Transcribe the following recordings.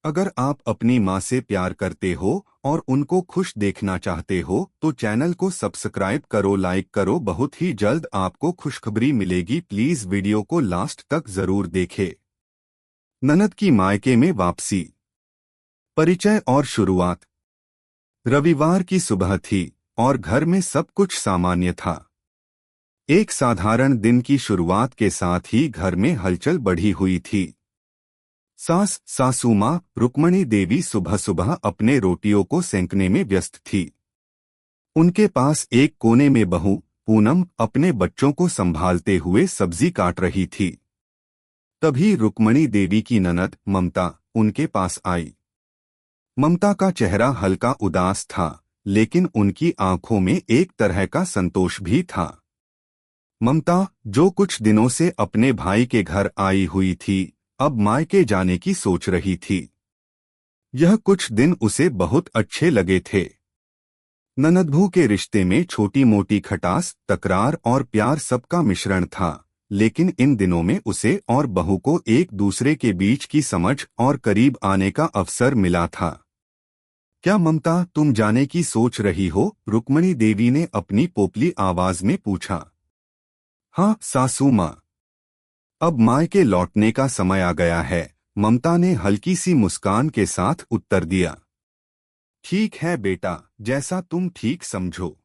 अगर आप अपनी माँ से प्यार करते हो और उनको खुश देखना चाहते हो तो चैनल को सब्सक्राइब करो, लाइक करो। बहुत ही जल्द आपको खुशखबरी मिलेगी। प्लीज वीडियो को लास्ट तक जरूर देखें। ननद की मायके में वापसी। परिचय और शुरुआत। रविवार की सुबह थी और घर में सब कुछ सामान्य था। एक साधारण दिन की शुरुआत के साथ ही घर में हलचल बढ़ी हुई थी। सासू माँ रुक्मणी देवी सुबह सुबह अपने रोटियों को सेंकने में व्यस्त थी। उनके पास एक कोने में बहू पूनम अपने बच्चों को संभालते हुए सब्जी काट रही थी। तभी रुक्मणी देवी की ननद ममता उनके पास आई। ममता का चेहरा हल्का उदास था, लेकिन उनकी आंखों में एक तरह का संतोष भी था। ममता, जो कुछ दिनों से अपने भाई के घर आई हुई थी, अब मायके जाने की सोच रही थी। यह कुछ दिन उसे बहुत अच्छे लगे थे। ननदभू के रिश्ते में छोटी मोटी खटास, तकरार और प्यार सबका मिश्रण था, लेकिन इन दिनों में उसे और बहू को एक दूसरे के बीच की समझ और करीब आने का अवसर मिला था। क्या ममता, तुम जाने की सोच रही हो? रुक्मणी देवी ने अपनी पोपली आवाज में पूछा। हाँ सासू माँ, अब मायके लौटने का समय आ गया है, ममता ने हल्की सी मुस्कान के साथ उत्तर दिया। ठीक है बेटा, जैसा तुम ठीक समझो।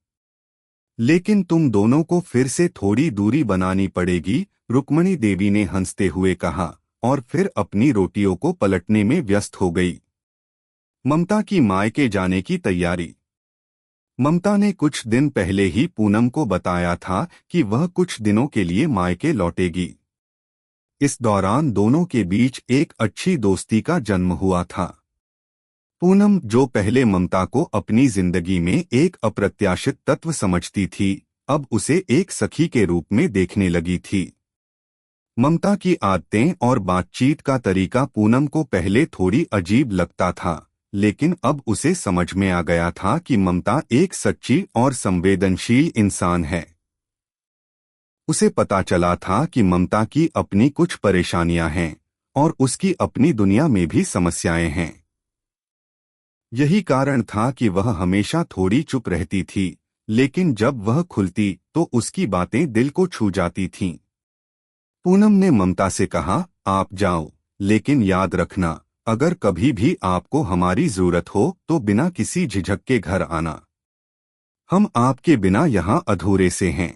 लेकिन तुम दोनों को फिर से थोड़ी दूरी बनानी पड़ेगी, रुक्मणी देवी ने हंसते हुए कहा और फिर अपनी रोटियों को पलटने में व्यस्त हो गई। ममता की मायके जाने की तैयारी। ममता ने कुछ दिन पहले ही पूनम को बताया था कि वह कुछ दिनों के लिए मायके लौटेगी। इस दौरान दोनों के बीच एक अच्छी दोस्ती का जन्म हुआ था। पूनम, जो पहले ममता को अपनी जिंदगी में एक अप्रत्याशित तत्व समझती थी, अब उसे एक सखी के रूप में देखने लगी थी। ममता की आदतें और बातचीत का तरीका पूनम को पहले थोड़ी अजीब लगता था, लेकिन अब उसे समझ में आ गया था कि ममता एक सच्ची और संवेदनशील इंसान है। उसे पता चला था कि ममता की अपनी कुछ परेशानियां हैं और उसकी अपनी दुनिया में भी समस्याएं हैं। यही कारण था कि वह हमेशा थोड़ी चुप रहती थी, लेकिन जब वह खुलती तो उसकी बातें दिल को छू जाती थीं। पूनम ने ममता से कहा, आप जाओ, लेकिन याद रखना, अगर कभी भी आपको हमारी जरूरत हो तो बिना किसी झिझक के घर आना। हम आपके बिना यहाँ अधूरे से हैं।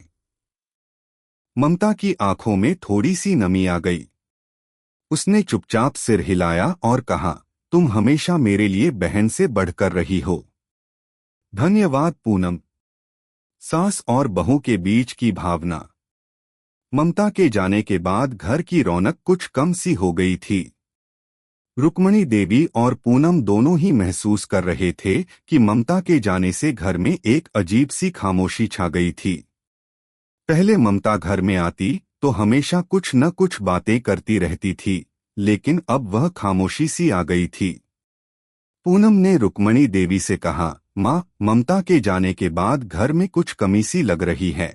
ममता की आंखों में थोड़ी सी नमी आ गई। उसने चुपचाप सिर हिलाया और कहा, तुम हमेशा मेरे लिए बहन से बढ़कर रही हो। धन्यवाद पूनम। सास और बहू के बीच की भावना। ममता के जाने के बाद घर की रौनक कुछ कम सी हो गई थी। रुक्मणी देवी और पूनम दोनों ही महसूस कर रहे थे कि ममता के जाने से घर में एक अजीब सी खामोशी छा गई थी। पहले ममता घर में आती तो हमेशा कुछ न कुछ बातें करती रहती थी, लेकिन अब वह खामोशी सी आ गई थी। पूनम ने रुक्मणी देवी से कहा, माँ, ममता के जाने के बाद घर में कुछ कमी सी लग रही है।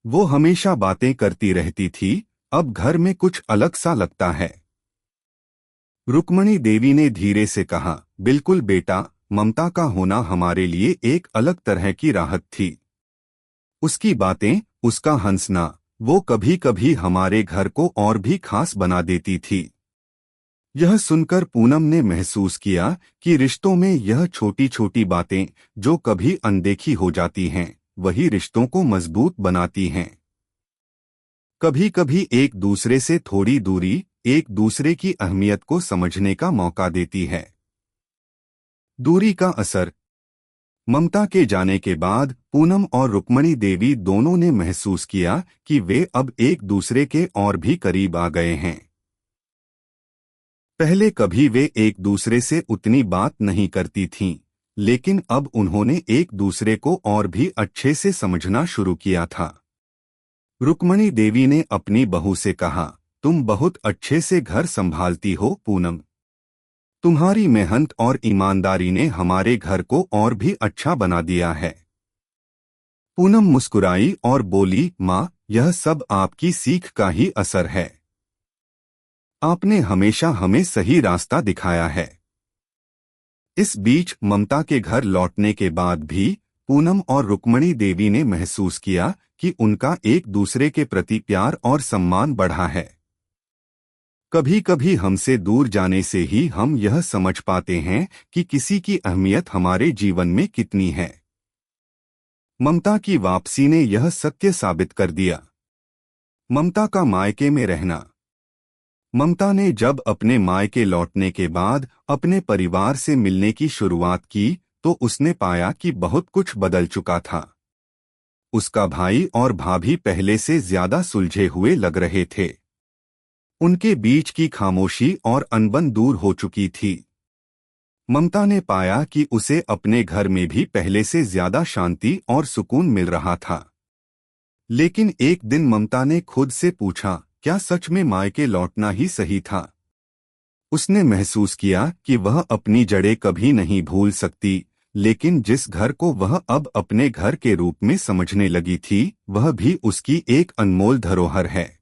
वो हमेशा बातें करती रहती थी, अब घर में कुछ अलग सा लगता है। रुक्मणी देवी ने धीरे से कहा, बिल्कुल बेटा, ममता का होना हमारे लिए एक अलग तरह की राहत थी। उसकी बातें, उसका हंसना, वो कभी कभी हमारे घर को और भी खास बना देती थी। यह सुनकर पूनम ने महसूस किया कि रिश्तों में यह छोटी छोटी बातें जो कभी अनदेखी हो जाती हैं, वही रिश्तों को मजबूत बनाती हैं। कभी कभी एक दूसरे से थोड़ी दूरी एक दूसरे की अहमियत को समझने का मौका देती है। दूरी का असर। ममता के जाने के बाद पूनम और रुक्मणी देवी दोनों ने महसूस किया कि वे अब एक दूसरे के और भी करीब आ गए हैं। पहले कभी वे एक दूसरे से उतनी बात नहीं करती थीं, लेकिन अब उन्होंने एक दूसरे को और भी अच्छे से समझना शुरू किया था। रुक्मणी देवी ने अपनी बहू से कहा, तुम बहुत अच्छे से घर संभालती हो पूनम। तुम्हारी मेहनत और ईमानदारी ने हमारे घर को और भी अच्छा बना दिया है। पूनम मुस्कुराई और बोली, माँ, यह सब आपकी सीख का ही असर है। आपने हमेशा हमें सही रास्ता दिखाया है। इस बीच ममता के घर लौटने के बाद भी पूनम और रुक्मणी देवी ने महसूस किया कि उनका एक दूसरे के प्रति प्यार और सम्मान बढ़ा है। कभी कभी हमसे दूर जाने से ही हम यह समझ पाते हैं कि किसी की अहमियत हमारे जीवन में कितनी है। ममता की वापसी ने यह सत्य साबित कर दिया। ममता का मायके में रहना। ममता ने जब अपने मायके लौटने के बाद अपने परिवार से मिलने की शुरुआत की तो उसने पाया कि बहुत कुछ बदल चुका था। उसका भाई और भाभी पहले से ज्यादा सुलझे हुए लग रहे थे। उनके बीच की खामोशी और अनबन दूर हो चुकी थी। ममता ने पाया कि उसे अपने घर में भी पहले से ज्यादा शांति और सुकून मिल रहा था। लेकिन एक दिन ममता ने खुद से पूछा, क्या सच में मायके लौटना ही सही था? उसने महसूस किया कि वह अपनी जड़ें कभी नहीं भूल सकती, लेकिन जिस घर को वह अब अपने घर के रूप में समझने लगी थी, वह भी उसकी एक अनमोल धरोहर है।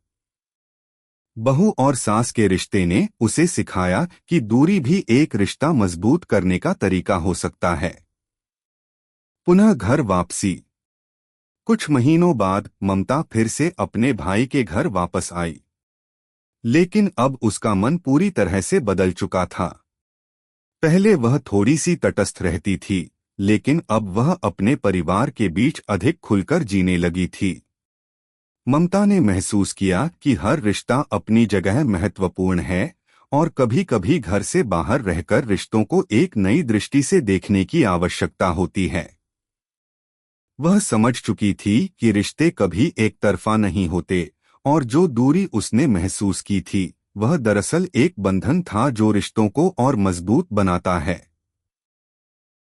बहू और सास के रिश्ते ने उसे सिखाया कि दूरी भी एक रिश्ता मजबूत करने का तरीका हो सकता है। पुनः घर वापसी। कुछ महीनों बाद ममता फिर से अपने भाई के घर वापस आई, लेकिन अब उसका मन पूरी तरह से बदल चुका था। पहले वह थोड़ी सी तटस्थ रहती थी, लेकिन अब वह अपने परिवार के बीच अधिक खुलकर जीने लगी थी। ममता ने महसूस किया कि हर रिश्ता अपनी जगह महत्वपूर्ण है और कभी-कभी घर से बाहर रहकर रिश्तों को एक नई दृष्टि से देखने की आवश्यकता होती है। वह समझ चुकी थी कि रिश्ते कभी एक तरफा नहीं होते और जो दूरी उसने महसूस की थी, वह दरअसल एक बंधन था जो रिश्तों को और मजबूत बनाता है।